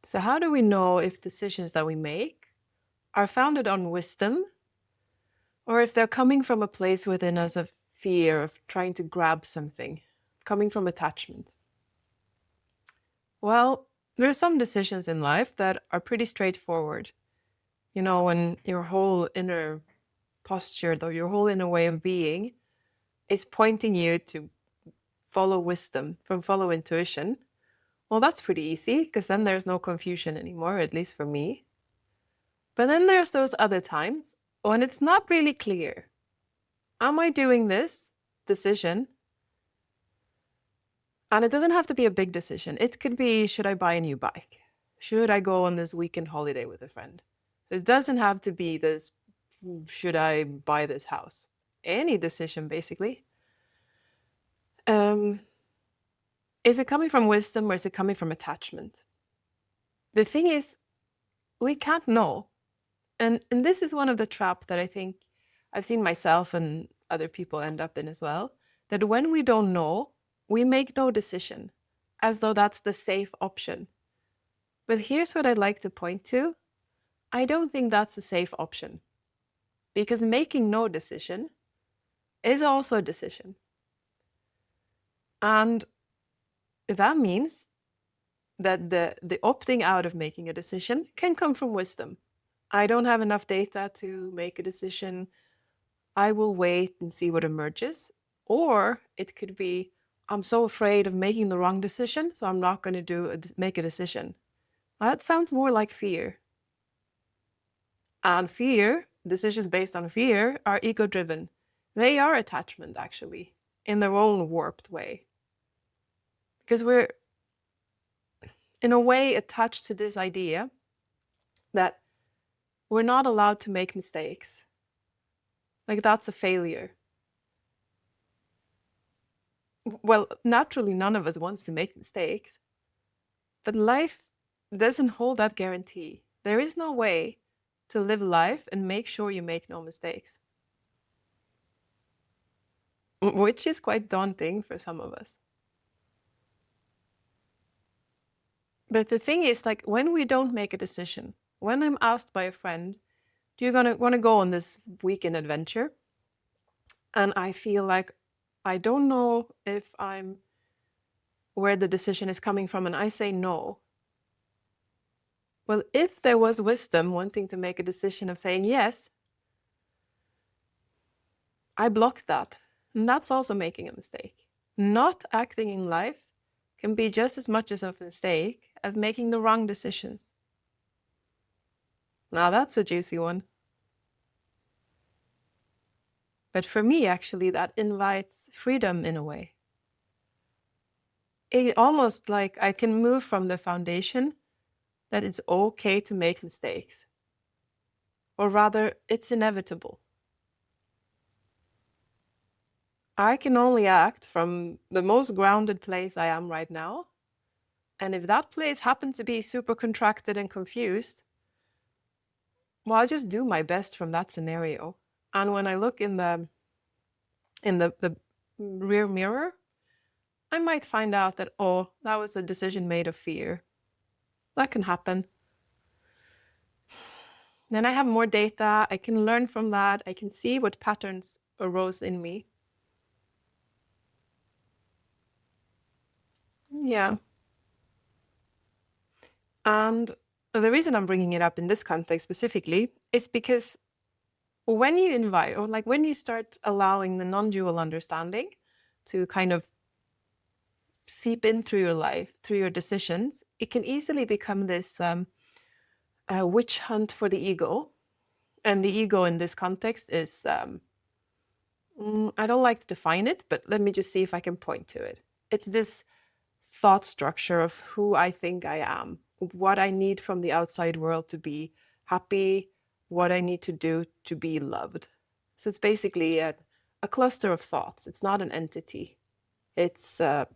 So, how do we know if decisions that we make are founded on wisdom or if they're coming from a place within us of fear, of trying to grab something, coming from attachment? Well, there are some decisions in life that are pretty straightforward. You know, when your whole inner posture, though your whole inner way of being is pointing you to follow wisdom, from follow intuition. Well, that's pretty easy because then there's no confusion anymore, at least for me. But then there's those other times when it's not really clear. Am I doing this decision? And it doesn't have to be a big decision. It could be, should I buy a new bike? Should I go on this weekend holiday with a friend? It doesn't have to be this, should I buy this house? Any decision, basically. Is it coming from wisdom or is it coming from attachment? The thing is, we can't know. And this is one of the traps that I think I've seen myself and other people end up in as well, that when we don't know, we make no decision, as though that's the safe option. But here's what I'd like to point to. I don't think that's a safe option, because making no decision is also a decision. And that means that the opting out of making a decision can come from wisdom. I don't have enough data to make a decision. I will wait and see what emerges. Or it could be, I'm so afraid of making the wrong decision, so I'm not going to make a decision. That sounds more like fear. And fear, decisions based on fear, are ego-driven. They are attachment, actually, in their own warped way. Because we're, in a way, attached to this idea that we're not allowed to make mistakes. Like, that's a failure. Well, naturally, none of us wants to make mistakes. But life doesn't hold that guarantee. There is no way to live life and make sure you make no mistakes, which is quite daunting for some of us. But the thing is, like, when we don't make a decision, when I'm asked by a friend, do you want to go on this weekend adventure? And I feel like I don't know if I'm where the decision is coming from, and I say no. Well, if there was wisdom wanting to make a decision of saying yes, I blocked that. And that's also making a mistake. Not acting in life can be just as much as a mistake as making the wrong decisions. Now that's a juicy one. But for me, actually, that invites freedom in a way. It almost like I can move from the foundation that it's okay to make mistakes. Or rather, it's inevitable. I can only act from the most grounded place I am right now. And if that place happens to be super contracted and confused, well, I'll just do my best from that scenario. And when I look in the rear mirror, I might find out that, oh, that was a decision made of fear. That can happen. Then I have more data. I can learn from that. I can see what patterns arose in me. Yeah. And the reason I'm bringing it up in this context specifically is because when you invite, or like when you start allowing the non-dual understanding to kind of seep in through your life, through your decisions, it can easily become this witch hunt for the ego. And the ego in this context is, I don't like to define it, but let me just see if I can point to it. It's this thought structure of who I think I am, what I need from the outside world to be happy, what I need to do to be loved. So it's basically a cluster of thoughts. It's not an entity. It's a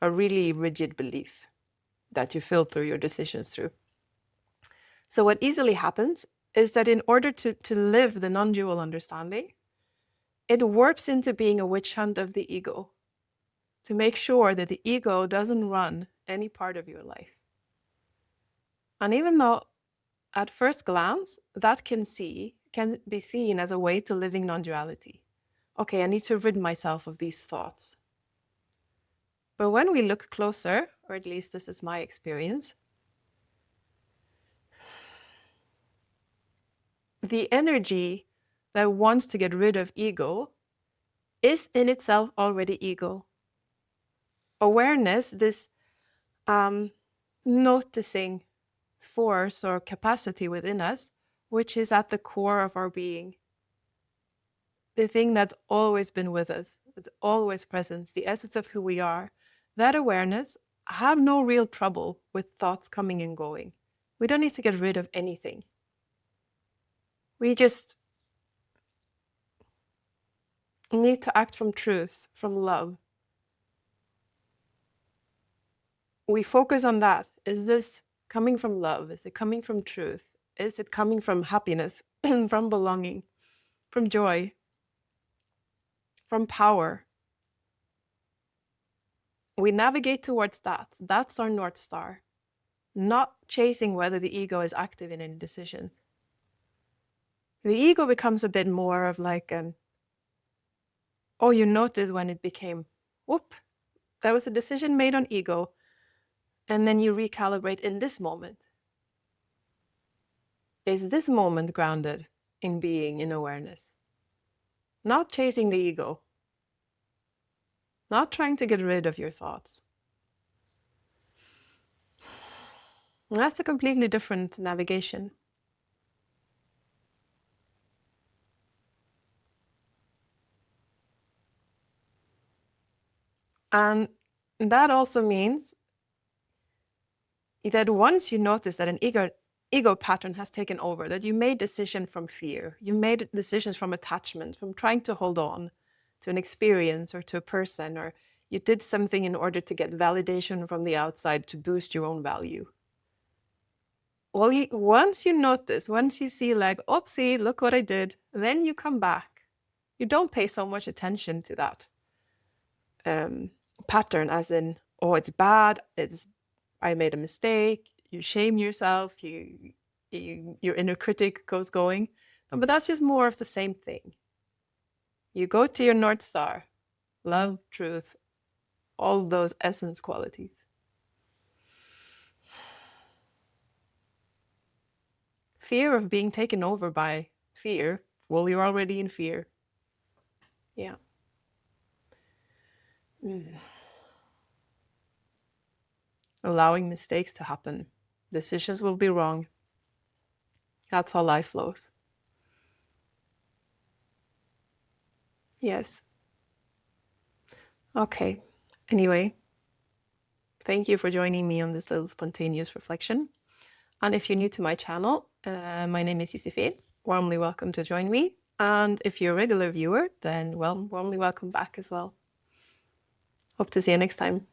really rigid belief that you filter your decisions through. So what easily happens is that in order to live the non-dual understanding, it warps into being a witch hunt of the ego to make sure that the ego doesn't run any part of your life. And even though at first glance that can be seen as a way to living non-duality. Okay, I need to rid myself of these thoughts. But when we look closer, or at least this is my experience, the energy that wants to get rid of ego is in itself already ego. Awareness, this noticing force or capacity within us, which is at the core of our being. The thing that's always been with us, it's always present, the essence of who we are. That awareness, have no real trouble with thoughts coming and going. We don't need to get rid of anything. We just need to act from truth, from love. We focus on that. Is this coming from love? Is it coming from truth? Is it coming from happiness, from belonging, from joy, from power? We navigate towards that. That's our North Star. Not chasing whether the ego is active in any decision. The ego becomes a bit more of like you notice when it became, whoop, there was a decision made on ego, and then you recalibrate in this moment. Is this moment grounded in being, in awareness? Not chasing the ego. Not trying to get rid of your thoughts. And that's a completely different navigation. And that also means that once you notice that an ego pattern has taken over, that you made decisions from fear, you made decisions from attachment, from trying to hold on to an experience or to a person, or you did something in order to get validation from the outside to boost your own value. Well, once you notice, once you see like, oopsie, look what I did, then you come back. You don't pay so much attention to that pattern as in, oh, it's bad, I made a mistake, you shame yourself, your inner critic goes going. No, but that's just more of the same thing. You go to your North Star, love, truth, all those essence qualities. Fear of being taken over by fear, well, you're already in fear. Yeah. Allowing mistakes to happen. Decisions will be wrong. That's how life flows. Yes. Okay. Anyway, thank you for joining me on this little spontaneous reflection. And if you're new to my channel, my name is Josephine. Warmly welcome to join me. And if you're a regular viewer, then warmly welcome back as well. Hope to see you next time.